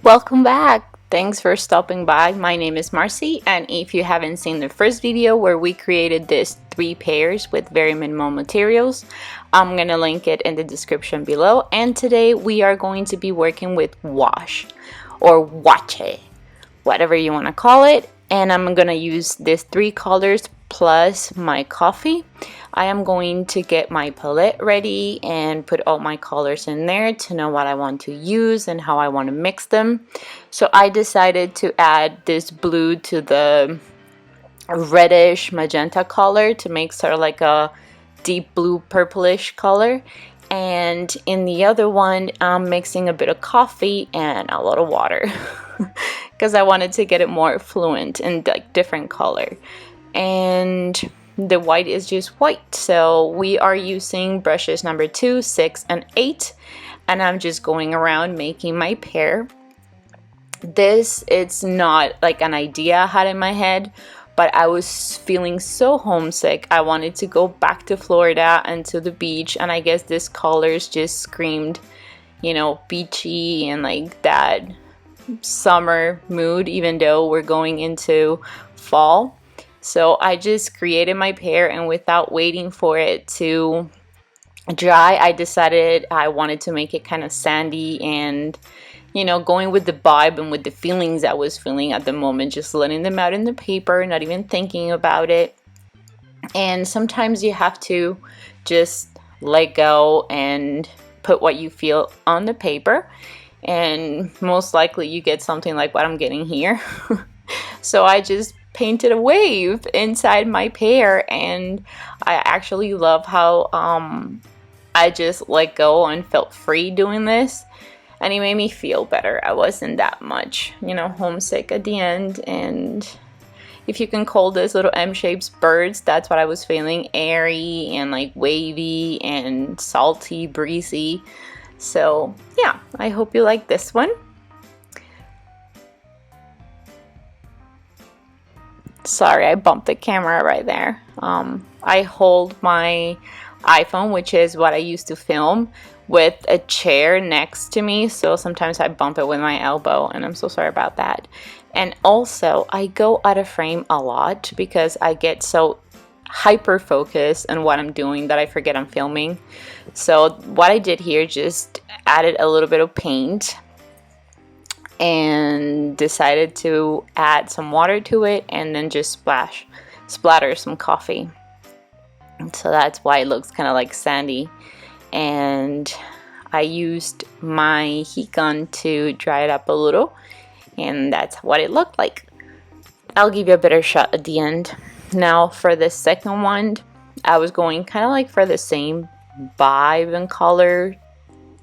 Welcome back! Thanks for stopping by. My name is Marcy, and if you haven't seen the first video where we created these 3 pairs with very minimal materials, I'm gonna link it in the description below. And today we are going to be working with wash or wache, whatever you want to call it. And I'm gonna use these 3 colors plus my coffee. I am going to get my palette ready and put all my colors in there to know what I want to use and how I want to mix them. So I decided to add this blue to the reddish magenta color to make sort of like a deep blue purplish color. And in the other one, I'm mixing a bit of coffee and a lot of water because I wanted to get it more fluent and like different color. And the white is just white, so we are using brushes number 2, 6, and 8, and I'm just going around making my pair. It's not like an idea I had in my head, but I was feeling so homesick. I wanted to go back to Florida and to the beach, and I guess this colors just screamed, you know, beachy and like that summer mood, even though we're going into fall. So I just created my pair, and without waiting for it to dry, I decided I wanted to make it kind of sandy and, you know, going with the vibe and with the feelings I was feeling at the moment, just letting them out in the paper, not even thinking about it. And sometimes you have to just let go and put what you feel on the paper, and most likely you get something like what I'm getting here. So I just painted a wave inside my pair, and I actually love how I just let go and felt free doing this, and it made me feel better. I wasn't that much, you know, homesick at the end. And if you can call this little M-shapes birds, that's what I was feeling, airy and like wavy and salty, breezy. So yeah, I hope you like this one. Sorry, I bumped the camera right there. I hold my iPhone, which is what I used to film, with a chair next to me, so sometimes I bump it with my elbow, and I'm so sorry about that. And also, I go out of frame a lot because I get so hyper focused on what I'm doing that I forget I'm filming. So what I did here, just added a little bit of paint and decided to add some water to it and then just splatter some coffee. So that's why it looks kind of like sandy. And I used my heat gun to dry it up a little, and that's what it looked like. I'll give you a better shot at the end. Now for the second one, I was going kind of like for the same vibe and color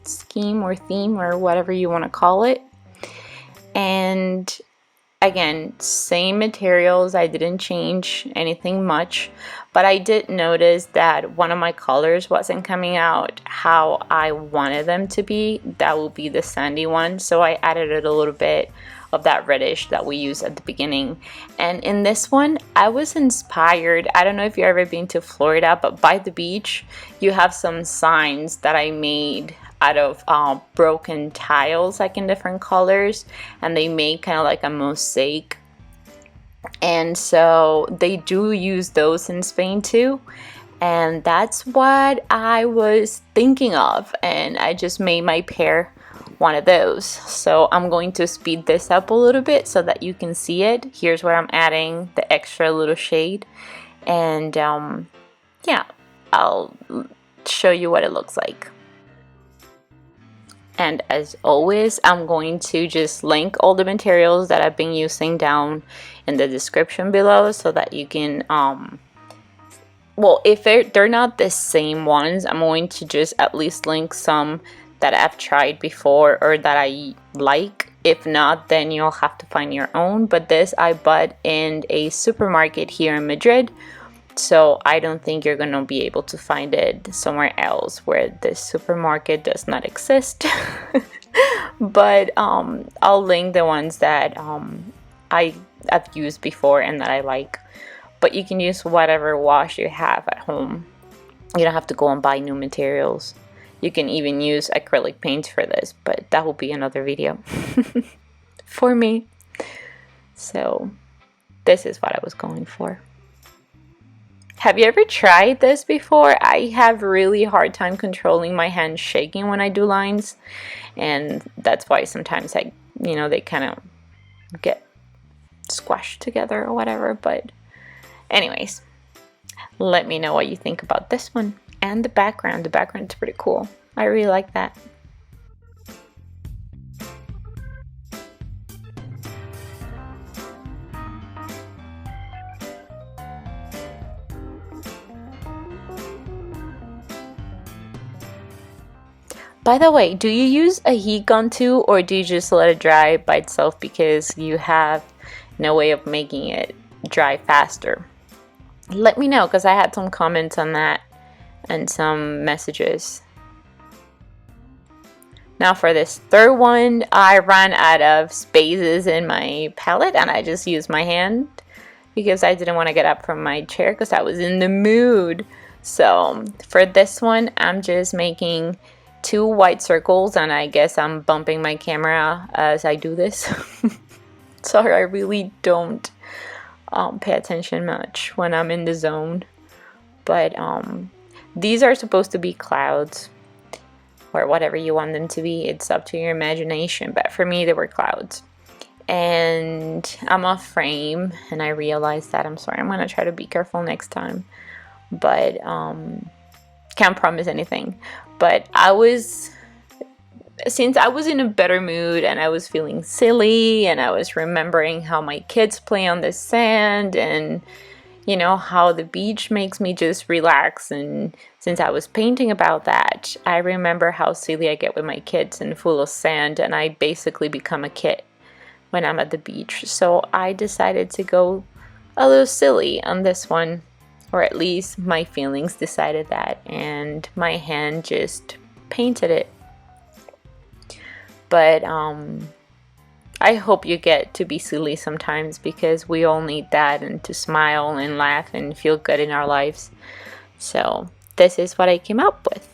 scheme or theme or whatever you want to call it. And again, same materials. I didn't change anything much, but I did notice that one of my colors wasn't coming out how I wanted them to be. That will be the sandy one, so I added a little bit of that reddish that we used at the beginning. And in this one, I was inspired. I don't know if you've ever been to Florida, but by the beach you have some signs that I made out of broken tiles, like in different colors, and they made kind of like a mosaic. And so they do use those in Spain too, and that's what I was thinking of, and I just made my pair one of those. So I'm going to speed this up a little bit so that you can see it. Here's where I'm adding the extra little shade, and yeah, I'll show you what it looks like. And as always, I'm going to just link all the materials that I've been using down in the description below so that you can, well, if they're not the same ones, I'm going to just at least link some that I've tried before or that I like. If not, then you'll have to find your own. But this I bought in a supermarket here in Madrid, so I don't think you're gonna be able to find it somewhere else where this supermarket does not exist. But I'll link the ones that I've used before and that I like. But you can use whatever wash you have at home. You don't have to go and buy new materials. You can even use acrylic paints for this, but that will be another video. for me. So this is what I was going for. Have you ever tried this before? I have really hard time controlling my hands shaking when I do lines, and that's why sometimes they kind of get squashed together or whatever. But anyways, let me know what you think about this one and the background. The background's pretty cool. I really like that. By the way, do you use a heat gun too, or do you just let it dry by itself because you have no way of making it dry faster? Let me know, because I had some comments on that and some messages. Now for this third one, I ran out of spaces in my palette and I just used my hand because I didn't want to get up from my chair because I was in the mood. So for this one, I'm just making 2 white circles, and I guess I'm bumping my camera as I do this. Sorry, I really don't pay attention much when I'm in the zone. But these are supposed to be clouds, or whatever you want them to be. It's up to your imagination, but for me they were clouds. And I'm off frame, and I realized that. I'm sorry, I'm gonna try to be careful next time, but can't promise anything. But since I was in a better mood and I was feeling silly, and I was remembering how my kids play on the sand, and how the beach makes me just relax, and since I was painting about that, I remember how silly I get with my kids and full of sand, and I basically become a kid when I'm at the beach. So I decided to go a little silly on this one. Or at least my feelings decided that, and my hand just painted it. But I hope you get to be silly sometimes, because we all need that, and to smile and laugh and feel good in our lives. So this is what I came up with.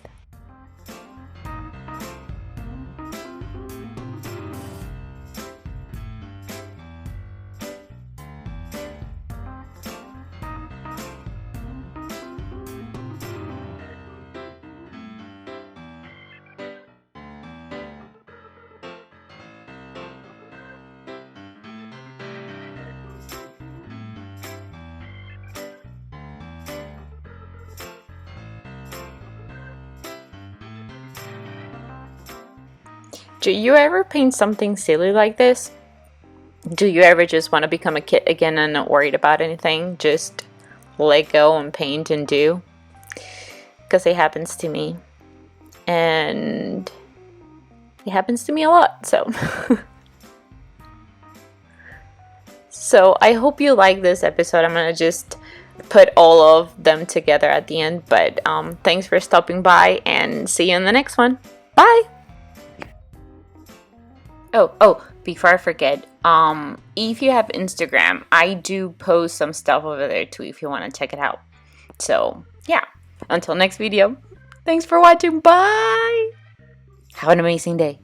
Do you ever paint something silly like this? Do you ever just want to become a kid again and not worried about anything? Just let go and paint and do? Because it happens to me. And it happens to me a lot, so. So I hope you like this episode. I'm going to just put all of them together at the end. But thanks for stopping by, and see you in the next one. Bye! Oh, before I forget, if you have Instagram, I do post some stuff over there too if you want to check it out. So, yeah. Until next video, thanks for watching. Bye! Have an amazing day.